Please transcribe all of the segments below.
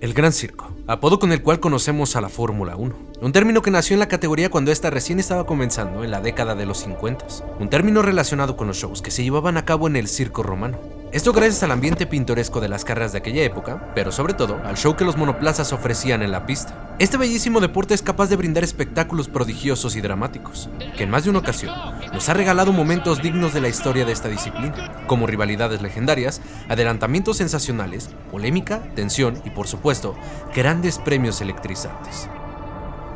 El Gran Circo, apodo con el cual conocemos a la Fórmula 1. Un término que nació en la categoría cuando esta recién estaba comenzando en la década de los 50. Un término relacionado con los shows que se llevaban a cabo en el circo romano. Esto gracias al ambiente pintoresco de las carreras de aquella época, pero sobre todo al show que los monoplazas ofrecían en la pista. Este bellísimo deporte es capaz de brindar espectáculos prodigiosos y dramáticos, que en más de una ocasión nos ha regalado momentos dignos de la historia de esta disciplina, como rivalidades legendarias, adelantamientos sensacionales, polémica, tensión y por supuesto, grandes premios electrizantes.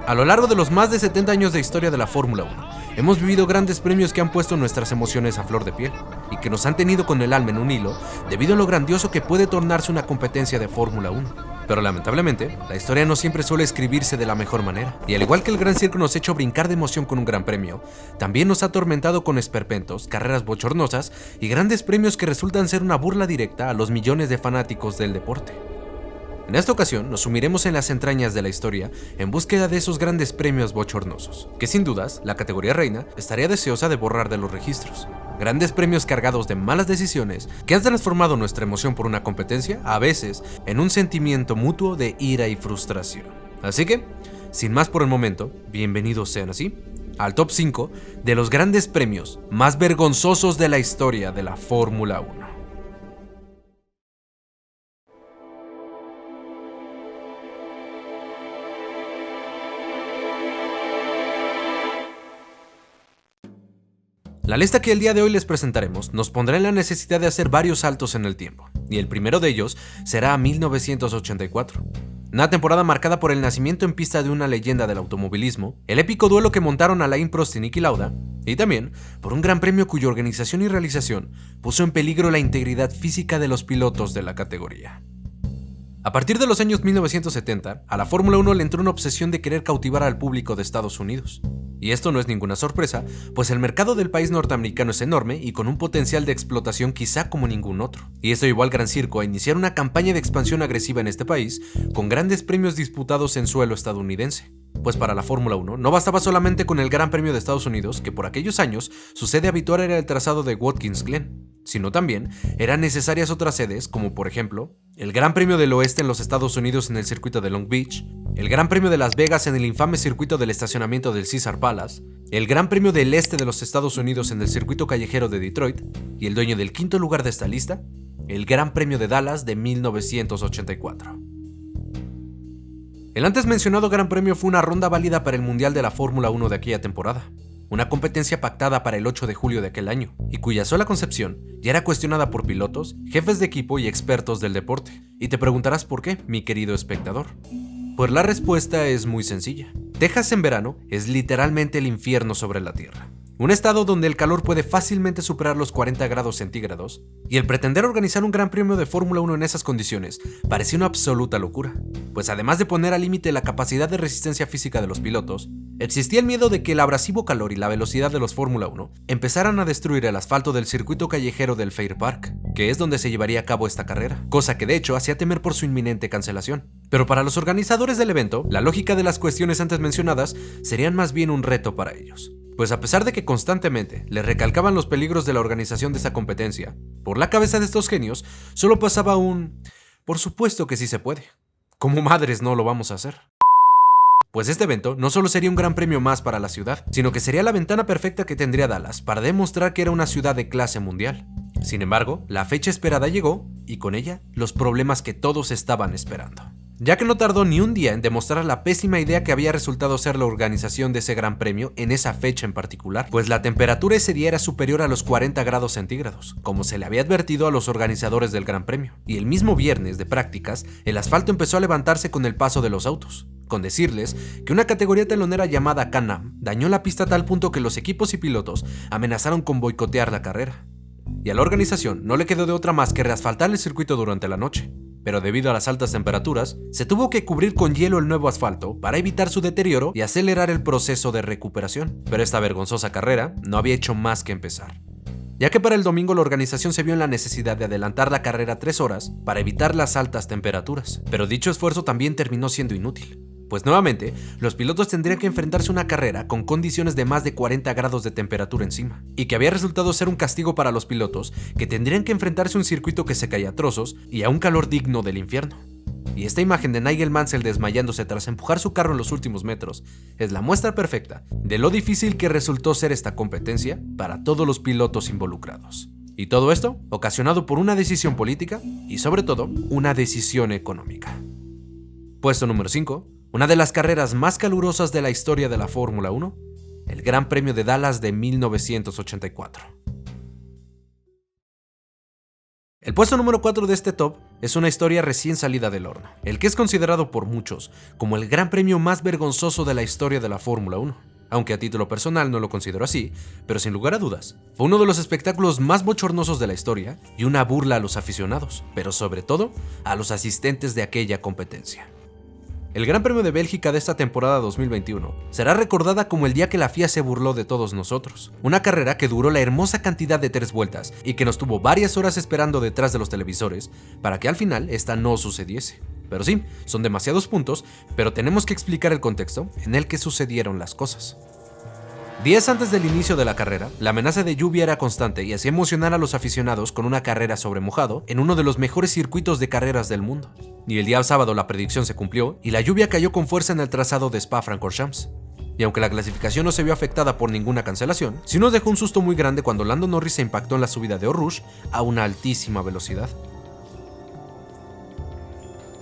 A lo largo de los más de 70 años de historia de la Fórmula 1, hemos vivido grandes premios que han puesto nuestras emociones a flor de piel y que nos han tenido con el alma en un hilo debido a lo grandioso que puede tornarse una competencia de Fórmula 1. Pero lamentablemente, la historia no siempre suele escribirse de la mejor manera, y al igual que el Gran Circo nos ha hecho brincar de emoción con un gran premio, también nos ha atormentado con esperpentos, carreras bochornosas y grandes premios que resultan ser una burla directa a los millones de fanáticos del deporte. En esta ocasión nos sumiremos en las entrañas de la historia en búsqueda de esos grandes premios bochornosos, que sin dudas la categoría reina estaría deseosa de borrar de los registros. Grandes premios cargados de malas decisiones que han transformado nuestra emoción por una competencia, a veces, en un sentimiento mutuo de ira y frustración. Así que, sin más por el momento, bienvenidos sean así al top 5 de los grandes premios más vergonzosos de la historia de la Fórmula 1. La lista que el día de hoy les presentaremos nos pondrá en la necesidad de hacer varios saltos en el tiempo, y el primero de ellos será 1984. Una temporada marcada por el nacimiento en pista de una leyenda del automovilismo, el épico duelo que montaron Alain Prost y Niki Lauda, y también por un gran premio cuya organización y realización puso en peligro la integridad física de los pilotos de la categoría. A partir de los años 1970, a la Fórmula 1 le entró una obsesión de querer cautivar al público de Estados Unidos. Y esto no es ninguna sorpresa, pues el mercado del país norteamericano es enorme y con un potencial de explotación quizá como ningún otro. Y esto llevó al Gran Circo a iniciar una campaña de expansión agresiva en este país, con grandes premios disputados en suelo estadounidense. Pues para la Fórmula 1 no bastaba solamente con el Gran Premio de Estados Unidos, que por aquellos años su sede habitual era el trazado de Watkins Glen, sino también eran necesarias otras sedes, como por ejemplo, el Gran Premio del Oeste en los Estados Unidos en el circuito de Long Beach, el Gran Premio de Las Vegas en el infame circuito del estacionamiento del Caesars Palace, el Gran Premio del Este de los Estados Unidos en el circuito callejero de Detroit, y el dueño del quinto lugar de esta lista, el Gran Premio de Dallas de 1984. El antes mencionado Gran Premio fue una ronda válida para el Mundial de la Fórmula 1 de aquella temporada, una competencia pactada para el 8 de julio de aquel año, y cuya sola concepción ya era cuestionada por pilotos, jefes de equipo y expertos del deporte. Y te preguntarás por qué, mi querido espectador. Pues la respuesta es muy sencilla. Texas en verano es literalmente el infierno sobre la tierra. Un estado donde el calor puede fácilmente superar los 40 grados centígrados, y el pretender organizar un gran premio de Fórmula 1 en esas condiciones parecía una absoluta locura, pues además de poner al límite la capacidad de resistencia física de los pilotos, existía el miedo de que el abrasivo calor y la velocidad de los Fórmula 1 empezaran a destruir el asfalto del circuito callejero del Fair Park, que es donde se llevaría a cabo esta carrera, cosa que de hecho hacía temer por su inminente cancelación. Pero para los organizadores del evento, la lógica de las cuestiones antes mencionadas serían más bien un reto para ellos. Pues a pesar de que constantemente les recalcaban los peligros de la organización de esa competencia, por la cabeza de estos genios solo pasaba un "por supuesto que sí se puede. ¿Cómo madres no lo vamos a hacer?". Pues este evento no solo sería un gran premio más para la ciudad, sino que sería la ventana perfecta que tendría Dallas para demostrar que era una ciudad de clase mundial. Sin embargo, la fecha esperada llegó, y con ella los problemas que todos estaban esperando. Ya que no tardó ni un día en demostrar la pésima idea que había resultado ser la organización de ese gran premio en esa fecha en particular, pues la temperatura ese día era superior a los 40 grados centígrados, como se le había advertido a los organizadores del gran premio. Y el mismo viernes de prácticas, el asfalto empezó a levantarse con el paso de los autos, con decirles que una categoría telonera llamada Can-Am dañó la pista a tal punto que los equipos y pilotos amenazaron con boicotear la carrera. Y a la organización no le quedó de otra más que reasfaltar el circuito durante la noche, pero debido a las altas temperaturas, se tuvo que cubrir con hielo el nuevo asfalto para evitar su deterioro y acelerar el proceso de recuperación. Pero esta vergonzosa carrera no había hecho más que empezar, ya que para el domingo la organización se vio en la necesidad de adelantar la carrera 3 horas para evitar las altas temperaturas, pero dicho esfuerzo también terminó siendo inútil. Pues nuevamente, los pilotos tendrían que enfrentarse a una carrera con condiciones de más de 40 grados de temperatura encima, y que había resultado ser un castigo para los pilotos que tendrían que enfrentarse a un circuito que se caía a trozos y a un calor digno del infierno. Y esta imagen de Nigel Mansell desmayándose tras empujar su carro en los últimos metros es la muestra perfecta de lo difícil que resultó ser esta competencia para todos los pilotos involucrados. Y todo esto ocasionado por una decisión política y sobre todo una decisión económica. Puesto número 5, una de las carreras más calurosas de la historia de la Fórmula 1, el Gran Premio de Dallas de 1984. El puesto número 4 de este top es una historia recién salida del horno, el que es considerado por muchos como el gran premio más vergonzoso de la historia de la Fórmula 1. Aunque a título personal no lo considero así, pero sin lugar a dudas, fue uno de los espectáculos más bochornosos de la historia y una burla a los aficionados, pero sobre todo a los asistentes de aquella competencia. El Gran Premio de Bélgica de esta temporada 2021 será recordada como el día que la FIA se burló de todos nosotros. Una carrera que duró la hermosa cantidad de 3 vueltas y que nos tuvo varias horas esperando detrás de los televisores para que al final esta no sucediese. Pero sí, son demasiados puntos, pero tenemos que explicar el contexto en el que sucedieron las cosas. Días antes del inicio de la carrera, la amenaza de lluvia era constante y hacía emocionar a los aficionados con una carrera sobre mojado en uno de los mejores circuitos de carreras del mundo. Y el día sábado la predicción se cumplió y la lluvia cayó con fuerza en el trazado de Spa-Francorchamps. Y aunque la clasificación no se vio afectada por ninguna cancelación, sí nos dejó un susto muy grande cuando Lando Norris se impactó en la subida de Eau Rouge a una altísima velocidad.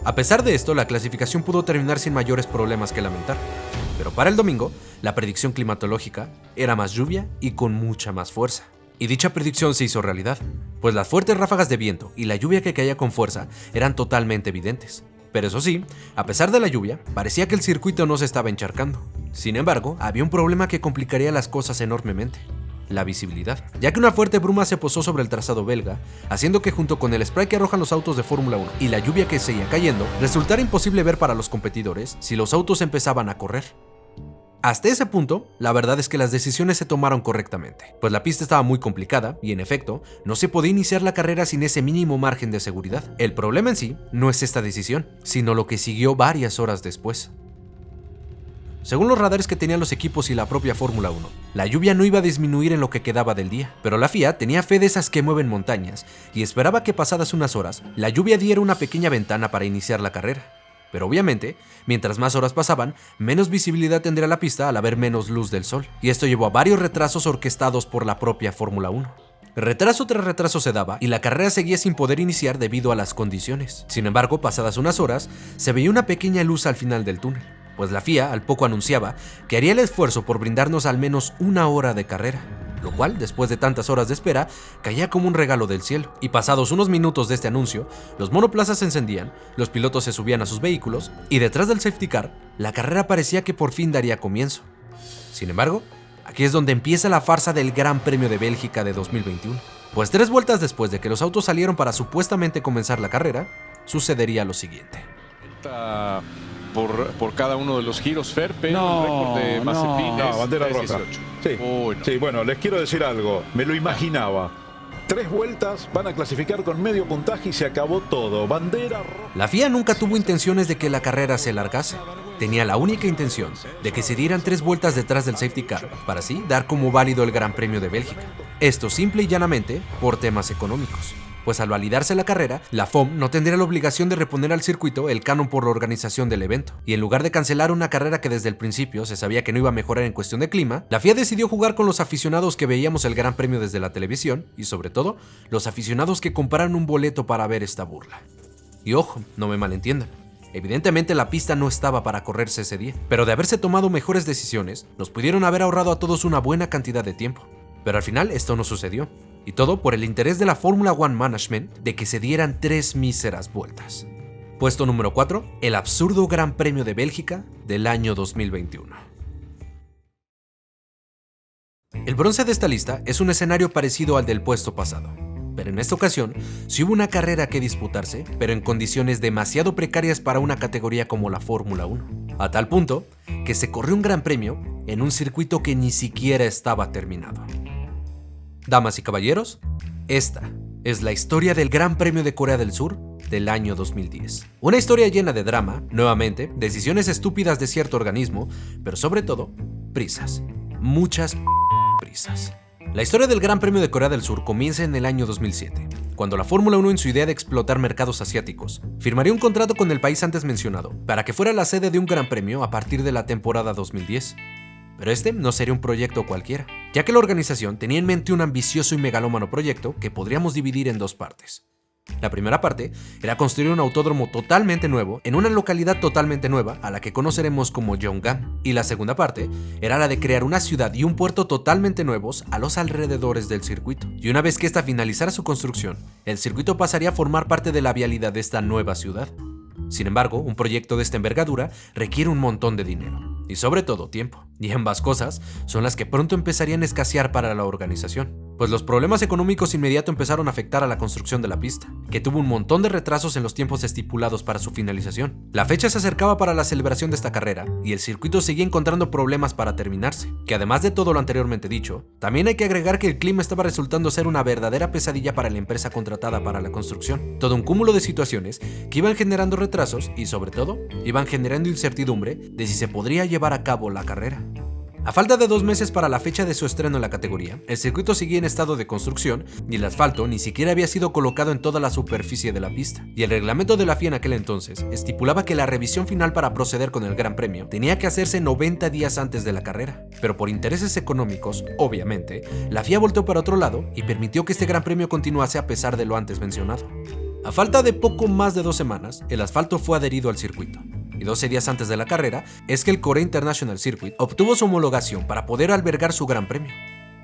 A pesar de esto, la clasificación pudo terminar sin mayores problemas que lamentar. Pero para el domingo, la predicción climatológica era más lluvia y con mucha más fuerza. Y dicha predicción se hizo realidad, pues las fuertes ráfagas de viento y la lluvia que caía con fuerza eran totalmente evidentes. Pero eso sí, a pesar de la lluvia, parecía que el circuito no se estaba encharcando. Sin embargo, había un problema que complicaría las cosas enormemente: la visibilidad, ya que una fuerte bruma se posó sobre el trazado belga, haciendo que junto con el spray que arrojan los autos de Fórmula 1 y la lluvia que seguía cayendo, resultara imposible ver para los competidores si los autos empezaban a correr. Hasta ese punto, la verdad es que las decisiones se tomaron correctamente, pues la pista estaba muy complicada y en efecto, no se podía iniciar la carrera sin ese mínimo margen de seguridad. El problema en sí no es esta decisión, sino lo que siguió varias horas después. Según los radares que tenían los equipos y la propia Fórmula 1, la lluvia no iba a disminuir en lo que quedaba del día, pero la FIA tenía fe de esas que mueven montañas y esperaba que pasadas unas horas, la lluvia diera una pequeña ventana para iniciar la carrera. Pero obviamente, mientras más horas pasaban, menos visibilidad tendría la pista al haber menos luz del sol, y esto llevó a varios retrasos orquestados por la propia Fórmula 1. Retraso tras retraso se daba y la carrera seguía sin poder iniciar debido a las condiciones. Sin embargo, pasadas unas horas, se veía una pequeña luz al final del túnel, pues la FIA al poco anunciaba que haría el esfuerzo por brindarnos al menos una hora de carrera, lo cual, después de tantas horas de espera, caía como un regalo del cielo. Y pasados unos minutos de este anuncio, los monoplazas se encendían, los pilotos se subían a sus vehículos, y detrás del safety car, la carrera parecía que por fin daría comienzo. Sin embargo, aquí es donde empieza la farsa del Gran Premio de Bélgica de 2021. Pues 3 vueltas después de que los autos salieron para supuestamente comenzar la carrera, sucedería lo siguiente. Por cada uno de los giros, Fer, pero el récord de Mazepin es bandera roja. 3:18. Sí. Uy, no. Sí, bueno, les quiero decir algo, me lo imaginaba. 3 vueltas, van a clasificar con medio puntaje y se acabó todo. Bandera roja. La FIA nunca tuvo intenciones de que la carrera se alargase. Tenía la única intención de que se dieran 3 vueltas detrás del safety car, para así dar como válido el Gran Premio de Bélgica. Esto simple y llanamente por temas económicos. Pues al validarse la carrera, la FOM no tendría la obligación de reponer al circuito el canon por la organización del evento, y en lugar de cancelar una carrera que desde el principio se sabía que no iba a mejorar en cuestión de clima, la FIA decidió jugar con los aficionados que veíamos el Gran Premio desde la televisión, y sobre todo, los aficionados que compraron un boleto para ver esta burla. Y ojo, no me malentiendan, evidentemente la pista no estaba para correrse ese día, pero de haberse tomado mejores decisiones, nos pudieron haber ahorrado a todos una buena cantidad de tiempo. Pero al final esto no sucedió. Y todo por el interés de la Fórmula 1 Management de que se dieran 3 míseras vueltas. Puesto número 4, el absurdo Gran Premio de Bélgica del año 2021. El bronce de esta lista es un escenario parecido al del puesto pasado, pero en esta ocasión sí hubo una carrera que disputarse, pero en condiciones demasiado precarias para una categoría como la Fórmula 1, a tal punto que se corrió un gran premio en un circuito que ni siquiera estaba terminado. Damas y caballeros, esta es la historia del Gran Premio de Corea del Sur del año 2010. Una historia llena de drama, nuevamente, decisiones estúpidas de cierto organismo, pero sobre todo, prisas. Muchas prisas. La historia del Gran Premio de Corea del Sur comienza en el año 2007, cuando la Fórmula 1, en su idea de explotar mercados asiáticos, firmaría un contrato con el país antes mencionado para que fuera la sede de un Gran Premio a partir de la temporada 2010. Pero este no sería un proyecto cualquiera, ya que la organización tenía en mente un ambicioso y megalómano proyecto que podríamos dividir en dos partes. La primera parte era construir un autódromo totalmente nuevo en una localidad totalmente nueva a la que conoceremos como Yongan, y la segunda parte era la de crear una ciudad y un puerto totalmente nuevos a los alrededores del circuito. Y una vez que esta finalizara su construcción, el circuito pasaría a formar parte de la vialidad de esta nueva ciudad. Sin embargo, un proyecto de esta envergadura requiere un montón de dinero, y sobre todo tiempo, y ambas cosas son las que pronto empezarían a escasear para la organización, pues los problemas económicos inmediato empezaron a afectar a la construcción de la pista, que tuvo un montón de retrasos en los tiempos estipulados para su finalización. La fecha se acercaba para la celebración de esta carrera, y el circuito seguía encontrando problemas para terminarse, que además de todo lo anteriormente dicho, también hay que agregar que el clima estaba resultando ser una verdadera pesadilla para la empresa contratada para la construcción. Todo un cúmulo de situaciones que iban generando retrasos y, sobre todo, iban generando incertidumbre de si se podría llevar a cabo la carrera. A falta de 2 meses para la fecha de su estreno en la categoría, el circuito seguía en estado de construcción y el asfalto ni siquiera había sido colocado en toda la superficie de la pista. Y el reglamento de la FIA en aquel entonces estipulaba que la revisión final para proceder con el Gran Premio tenía que hacerse 90 días antes de la carrera. Pero por intereses económicos, obviamente, la FIA volteó para otro lado y permitió que este Gran Premio continuase a pesar de lo antes mencionado. A falta de poco más de 2 semanas, el asfalto fue adherido al circuito. Y 12 días antes de la carrera, es que el Korea International Circuit obtuvo su homologación para poder albergar su Gran Premio.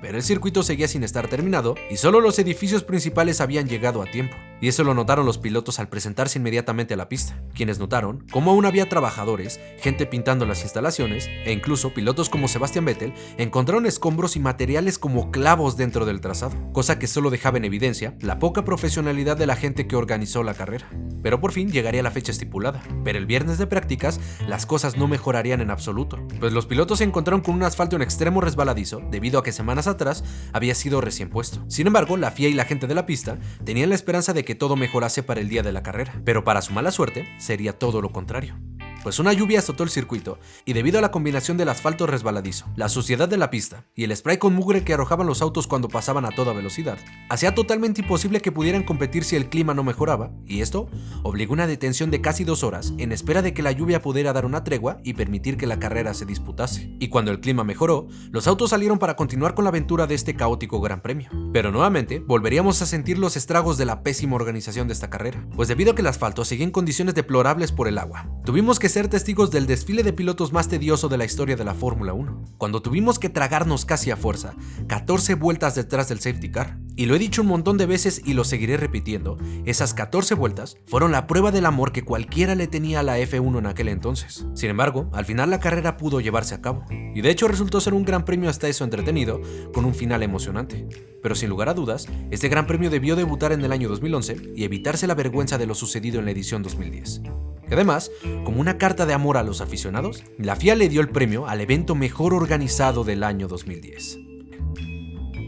Pero el circuito seguía sin estar terminado y solo los edificios principales habían llegado a tiempo. Y eso lo notaron los pilotos al presentarse inmediatamente a la pista, quienes notaron cómo aún había trabajadores, gente pintando las instalaciones, e incluso pilotos como Sebastian Vettel encontraron escombros y materiales como clavos dentro del trazado, cosa que solo dejaba en evidencia la poca profesionalidad de la gente que organizó la carrera. Pero por fin llegaría la fecha estipulada, pero el viernes de prácticas las cosas no mejorarían en absoluto, pues los pilotos se encontraron con un asfalto en extremo resbaladizo debido a que semanas atrás había sido recién puesto. Sin embargo, la FIA y la gente de la pista tenían la esperanza de que todo mejorase para el día de la carrera, pero para su mala suerte sería todo lo contrario. Pues una lluvia azotó el circuito y debido a la combinación del asfalto resbaladizo, la suciedad de la pista y el spray con mugre que arrojaban los autos cuando pasaban a toda velocidad, hacía totalmente imposible que pudieran competir si el clima no mejoraba, y esto obligó una detención de casi 2 horas en espera de que la lluvia pudiera dar una tregua y permitir que la carrera se disputase. Y cuando el clima mejoró, los autos salieron para continuar con la aventura de este caótico Gran Premio. Pero nuevamente volveríamos a sentir los estragos de la pésima organización de esta carrera, pues debido a que el asfalto seguía en condiciones deplorables por el agua, tuvimos que ser testigos del desfile de pilotos más tedioso de la historia de la Fórmula 1, cuando tuvimos que tragarnos casi a fuerza 14 vueltas detrás del safety car. Y lo he dicho un montón de veces y lo seguiré repitiendo, esas 14 vueltas fueron la prueba del amor que cualquiera le tenía a la F1 en aquel entonces. Sin embargo, al final la carrera pudo llevarse a cabo, y de hecho resultó ser un gran premio hasta eso entretenido, con un final emocionante. Pero sin lugar a dudas, este Gran Premio debió debutar en el año 2011 y evitarse la vergüenza de lo sucedido en la edición 2010. Y además, como una carta de amor a los aficionados, la FIA le dio el premio al evento mejor organizado del año 2010.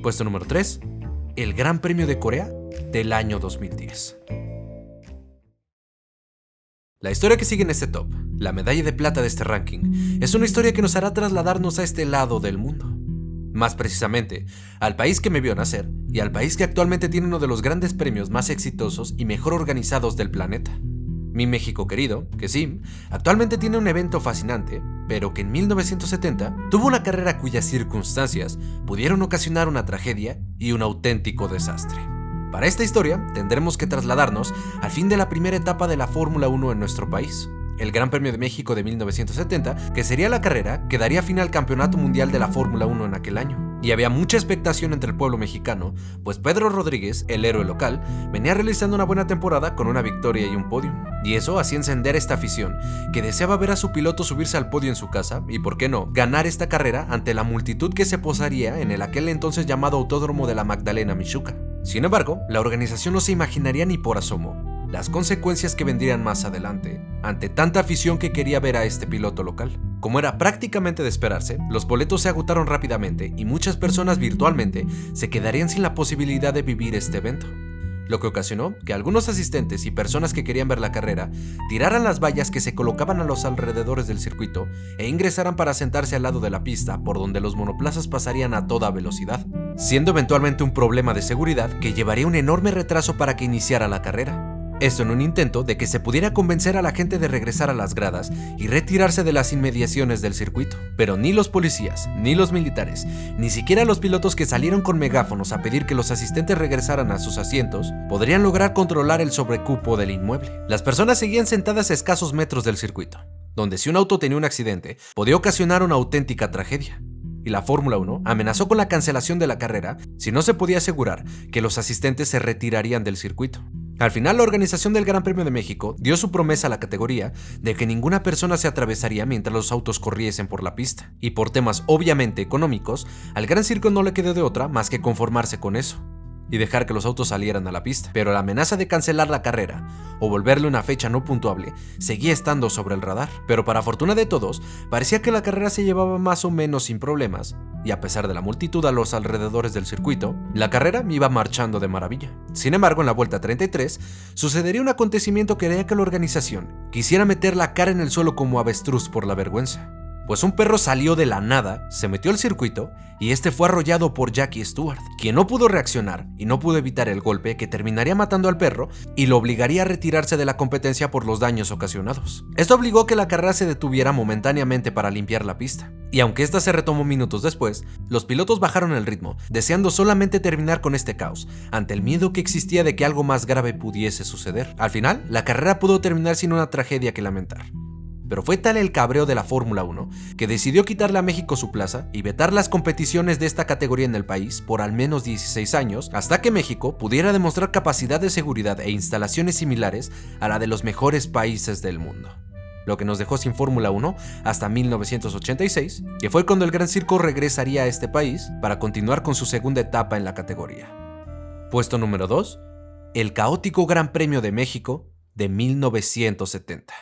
Puesto número 3, el Gran Premio de Corea del año 2010. La historia que sigue en este top, la medalla de plata de este ranking, es una historia que nos hará trasladarnos a este lado del mundo. Más precisamente, al país que me vio nacer y al país que actualmente tiene uno de los grandes premios más exitosos y mejor organizados del planeta. Mi México querido, que sí, actualmente tiene un evento fascinante, pero que en 1970 tuvo una carrera cuyas circunstancias pudieron ocasionar una tragedia y un auténtico desastre. Para esta historia tendremos que trasladarnos al fin de la primera etapa de la Fórmula 1 en nuestro país, el Gran Premio de México de 1970, que sería la carrera que daría fin al Campeonato Mundial de la Fórmula 1 en aquel año. Y había mucha expectación entre el pueblo mexicano, pues Pedro Rodríguez, el héroe local, venía realizando una buena temporada con una victoria y un podio. Y eso hacía encender esta afición, que deseaba ver a su piloto subirse al podio en su casa y, por qué no, ganar esta carrera ante la multitud que se posaría en el aquel entonces llamado Autódromo de la Magdalena Michuca. Sin embargo, la organización no se imaginaría ni por asomo las consecuencias que vendrían más adelante, ante tanta afición que quería ver a este piloto local. Como era prácticamente de esperarse, los boletos se agotaron rápidamente y muchas personas virtualmente se quedarían sin la posibilidad de vivir este evento. lo que ocasionó que algunos asistentes y personas que querían ver la carrera tiraran las vallas que se colocaban a los alrededores del circuito e ingresaran para sentarse al lado de la pista por donde los monoplazas pasarían a toda velocidad, siendo eventualmente un problema de seguridad que llevaría un enorme retraso para que iniciara la carrera. Esto en un intento de que se pudiera convencer a la gente de regresar a las gradas y retirarse de las inmediaciones del circuito. Pero ni los policías, ni los militares, ni siquiera los pilotos que salieron con megáfonos a pedir que los asistentes regresaran a sus asientos, podrían lograr controlar el sobrecupo del inmueble. Las personas seguían sentadas a escasos metros del circuito, donde si un auto tenía un accidente, podía ocasionar una auténtica tragedia. Y la Fórmula 1 amenazó con la cancelación de la carrera si no se podía asegurar que los asistentes se retirarían del circuito. Al final, la organización del Gran Premio de México dio su promesa a la categoría de que ninguna persona se atravesaría mientras los autos corriesen por la pista. Y por temas obviamente económicos, al Gran Circo no le quedó de otra más que conformarse con eso y dejar que los autos salieran a la pista. Pero la amenaza de cancelar la carrera o volverle una fecha no puntuable seguía estando sobre el radar. Pero para fortuna de todos, parecía que la carrera se llevaba más o menos sin problemas, y a pesar de la multitud a los alrededores del circuito, la carrera iba marchando de maravilla. Sin embargo, en la vuelta 33, sucedería un acontecimiento que haría que la organización quisiera meter la cara en el suelo como avestruz por la vergüenza. Pues un perro salió de la nada, se metió al circuito y este fue arrollado por Jackie Stewart, quien no pudo reaccionar y no pudo evitar el golpe que terminaría matando al perro y lo obligaría a retirarse de la competencia por los daños ocasionados. Esto obligó a que la carrera se detuviera momentáneamente para limpiar la pista. Y aunque esta se retomó minutos después, los pilotos bajaron el ritmo, deseando solamente terminar con este caos, ante el miedo que existía de que algo más grave pudiese suceder. Al final, la carrera pudo terminar sin una tragedia que lamentar. Pero fue tal el cabreo de la Fórmula 1 que decidió quitarle a México su plaza y vetar las competiciones de esta categoría en el país por al menos 16 años hasta que México pudiera demostrar capacidad de seguridad e instalaciones similares a la de los mejores países del mundo. Lo que nos dejó sin Fórmula 1 hasta 1986, que fue cuando el Gran Circo regresaría a este país para continuar con su segunda etapa en la categoría. Puesto número 2, el caótico Gran Premio de México de 1970.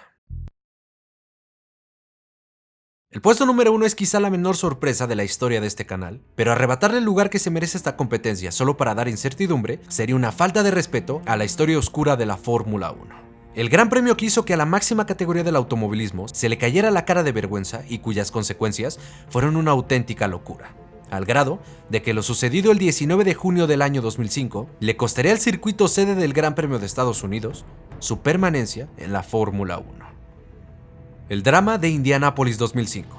El puesto número 1 es quizá la menor sorpresa de la historia de este canal, pero arrebatarle el lugar que se merece esta competencia solo para dar incertidumbre sería una falta de respeto a la historia oscura de la Fórmula 1. El gran premio que hizo que a la máxima categoría del automovilismo se le cayera la cara de vergüenza y cuyas consecuencias fueron una auténtica locura, al grado de que lo sucedido el 19 de junio del año 2005 le costaría al circuito sede del Gran Premio de Estados Unidos su permanencia en la Fórmula 1. El drama de Indianápolis 2005,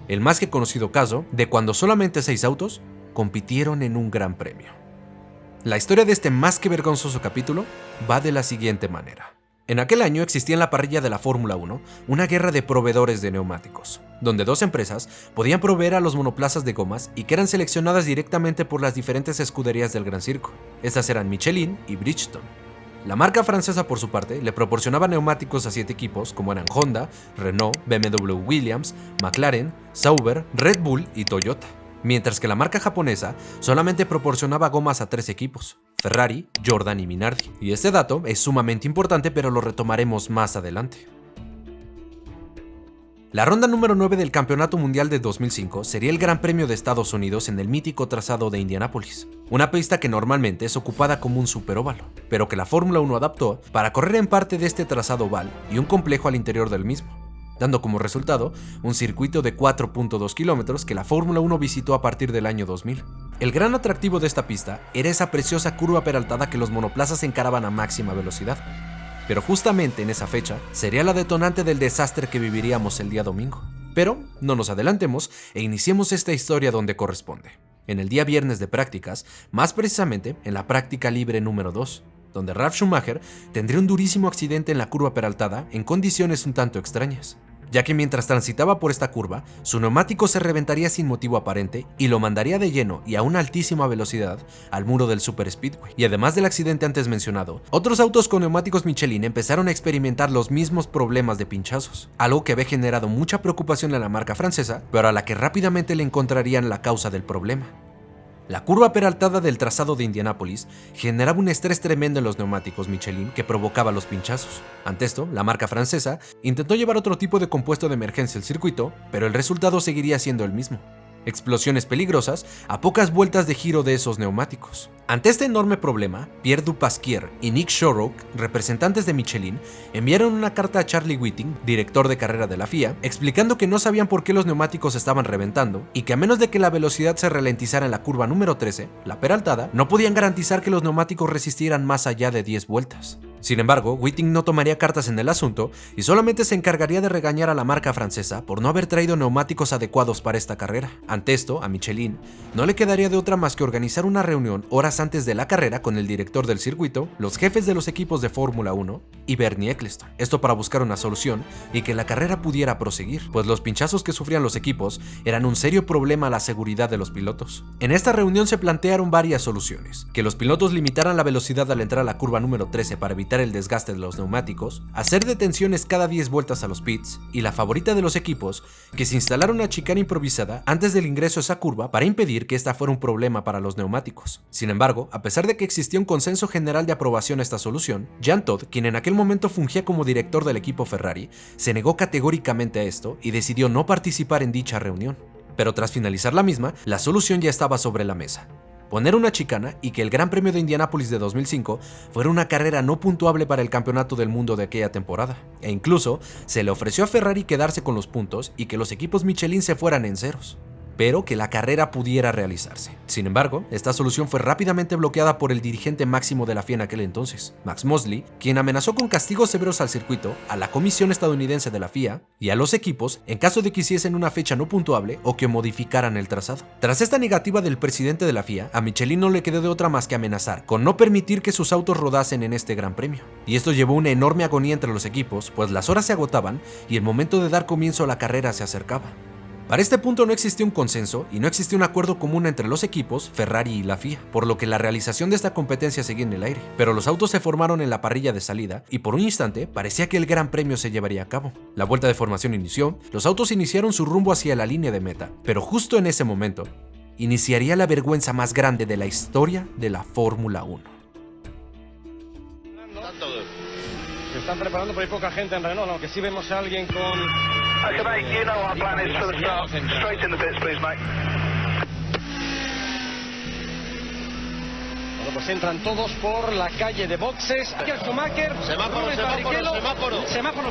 el más que conocido caso de cuando solamente 6 autos compitieron en un gran premio. La historia de este más que vergonzoso capítulo va de la siguiente manera. En aquel año existía en la parrilla de la Fórmula 1 una guerra de proveedores de neumáticos, donde 2 empresas podían proveer a los monoplazas de gomas y que eran seleccionadas directamente por las diferentes escuderías del Gran Circo. Estas eran Michelin y Bridgestone. La marca francesa, por su parte, le proporcionaba neumáticos a 7 equipos como eran Honda, Renault, BMW Williams, McLaren, Sauber, Red Bull y Toyota. Mientras que la marca japonesa solamente proporcionaba gomas a 3 equipos, Ferrari, Jordan y Minardi. Y este dato es sumamente importante, pero lo retomaremos más adelante. La ronda número 9 del Campeonato Mundial de 2005 sería el Gran Premio de Estados Unidos en el mítico trazado de Indianápolis, una pista que normalmente es ocupada como un superóvalo, pero que la Fórmula 1 adaptó para correr en parte de este trazado oval y un complejo al interior del mismo, dando como resultado un circuito de 4.2 kilómetros que la Fórmula 1 visitó a partir del año 2000. El gran atractivo de esta pista era esa preciosa curva peraltada que los monoplazas encaraban a máxima velocidad. Pero justamente en esa fecha sería la detonante del desastre que viviríamos el día domingo. Pero no nos adelantemos e iniciemos esta historia donde corresponde, en el día viernes de prácticas, más precisamente en la práctica libre número 2, donde Ralf Schumacher tendría un durísimo accidente en la curva peraltada en condiciones un tanto extrañas, ya que mientras transitaba por esta curva, su neumático se reventaría sin motivo aparente y lo mandaría de lleno y a una altísima velocidad al muro del Super Speedway. Y además del accidente antes mencionado, otros autos con neumáticos Michelin empezaron a experimentar los mismos problemas de pinchazos, algo que había generado mucha preocupación en la marca francesa, pero a la que rápidamente le encontrarían la causa del problema. La curva peraltada del trazado de Indianápolis generaba un estrés tremendo en los neumáticos Michelin que provocaba los pinchazos. Ante esto, la marca francesa intentó llevar otro tipo de compuesto de emergencia al circuito, pero el resultado seguiría siendo el mismo. explosiones peligrosas a pocas vueltas de giro de esos neumáticos. Ante este enorme problema, Pierre Dupasquier y Nick Shorrock, representantes de Michelin, enviaron una carta a Charlie Whiting, director de carrera de la FIA, explicando que no sabían por qué los neumáticos estaban reventando y que a menos de que la velocidad se ralentizara en la curva número 13, la peraltada, no podían garantizar que los neumáticos resistieran más allá de 10 vueltas. Sin embargo, Whiting no tomaría cartas en el asunto y solamente se encargaría de regañar a la marca francesa por no haber traído neumáticos adecuados para esta carrera. Ante esto, a Michelin no le quedaría de otra más que organizar una reunión horas antes de la carrera con el director del circuito, los jefes de los equipos de Fórmula 1 y Bernie Ecclestone. Esto para buscar una solución y que la carrera pudiera proseguir, pues los pinchazos que sufrían los equipos eran un serio problema a la seguridad de los pilotos. En esta reunión se plantearon varias soluciones: que los pilotos limitaran la velocidad al entrar a la curva número 13 para evitar el desgaste de los neumáticos, hacer detenciones cada 10 vueltas a los pits, y la favorita de los equipos, que se instalara una chicana improvisada antes del ingreso a esa curva para impedir que esta fuera un problema para los neumáticos. Sin embargo, a pesar de que existía un consenso general de aprobación a esta solución, Jean Todt, quien en aquel momento fungía como director del equipo Ferrari, se negó categóricamente a esto y decidió no participar en dicha reunión. Pero tras finalizar la misma, la solución ya estaba sobre la mesa: poner una chicana y que el Gran Premio de Indianápolis de 2005 fuera una carrera no puntuable para el campeonato del mundo de aquella temporada, e incluso se le ofreció a Ferrari quedarse con los puntos y que los equipos Michelin se fueran en ceros, pero que la carrera pudiera realizarse. Sin embargo, esta solución fue rápidamente bloqueada por el dirigente máximo de la FIA en aquel entonces, Max Mosley, quien amenazó con castigos severos al circuito, a la Comisión Estadounidense de la FIA y a los equipos en caso de que hiciesen una fecha no puntuable o que modificaran el trazado. Tras esta negativa del presidente de la FIA, a Michelin no le quedó de otra más que amenazar con no permitir que sus autos rodasen en este gran premio. Y esto llevó una enorme agonía entre los equipos, pues las horas se agotaban y el momento de dar comienzo a la carrera se acercaba. Para este punto no existía un consenso y no existía un acuerdo común entre los equipos, Ferrari y la FIA, por lo que la realización de esta competencia seguía en el aire, pero los autos se formaron en la parrilla de salida y por un instante parecía que el Gran Premio se llevaría a cabo. La vuelta de formación inició, los autos iniciaron su rumbo hacia la línea de meta, pero justo en ese momento iniciaría la vergüenza más grande de la historia de la Fórmula 1. Se están preparando, pero hay poca gente en Renault, aunque sí vemos a alguien con... Okay, mate, you know our plan is for the start. Straight in the pits, please, mate. Bueno, pues entran todos por la calle de boxes. Aquí el Schumacher, semáforo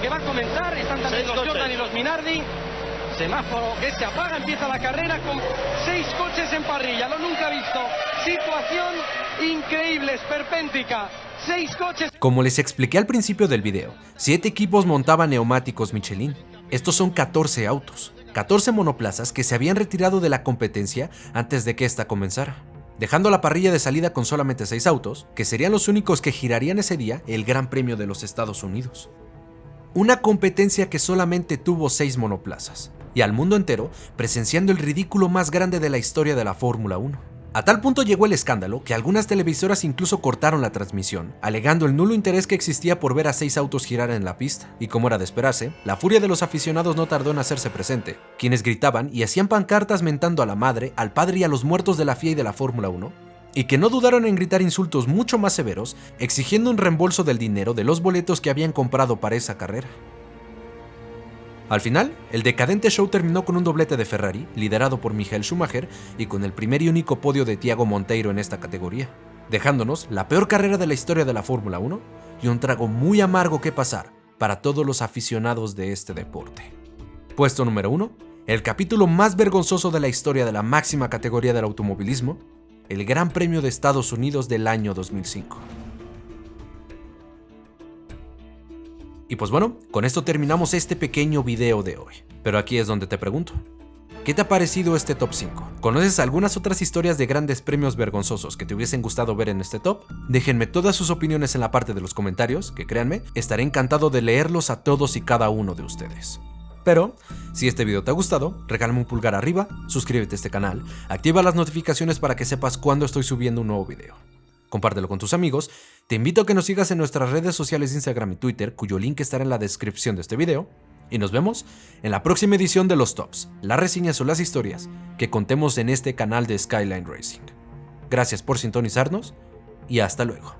que va a comenzar. Están también los Jordan y los Minardi. Semáforo que se apaga, empieza la carrera con 6 coches en parrilla, lo nunca visto. Situación increíble, esperpéntica. 6 coches. Como les expliqué al principio del video, 7 equipos montaban neumáticos Michelin. Estos son 14 autos, 14 monoplazas que se habían retirado de la competencia antes de que esta comenzara, dejando la parrilla de salida con solamente 6 autos, que serían los únicos que girarían ese día el Gran Premio de los Estados Unidos. Una competencia que solamente tuvo 6 monoplazas, y al mundo entero presenciando el ridículo más grande de la historia de la Fórmula 1. A tal punto llegó el escándalo que algunas televisoras incluso cortaron la transmisión, alegando el nulo interés que existía por ver a 6 autos girar en la pista. Y como era de esperarse, la furia de los aficionados no tardó en hacerse presente, quienes gritaban y hacían pancartas mentando a la madre, al padre y a los muertos de la FIA y de la Fórmula 1, y que no dudaron en gritar insultos mucho más severos, exigiendo un reembolso del dinero de los boletos que habían comprado para esa carrera. Al final, el decadente show terminó con un doblete de Ferrari, liderado por Michael Schumacher, y con el primer y único podio de Thiago Monteiro en esta categoría, dejándonos la peor carrera de la historia de la Fórmula 1 y un trago muy amargo que pasar para todos los aficionados de este deporte. Puesto número 1, el capítulo más vergonzoso de la historia de la máxima categoría del automovilismo, el Gran Premio de Estados Unidos del año 2005. Y pues bueno, con esto terminamos este pequeño video de hoy. Pero aquí es donde te pregunto, ¿qué te ha parecido este top 5? ¿Conoces algunas otras historias de grandes premios vergonzosos que te hubiesen gustado ver en este top? Déjenme todas sus opiniones en la parte de los comentarios, que créanme, estaré encantado de leerlos a todos y cada uno de ustedes. Pero, si este video te ha gustado, regálame un pulgar arriba, suscríbete a este canal, activa las notificaciones para que sepas cuando estoy subiendo un nuevo video. Compártelo con tus amigos, te invito a que nos sigas en nuestras redes sociales Instagram y Twitter, cuyo link estará en la descripción de este video, y nos vemos en la próxima edición de los tops, las reseñas o las historias que contemos en este canal de Skyline Racing. Gracias por sintonizarnos y hasta luego.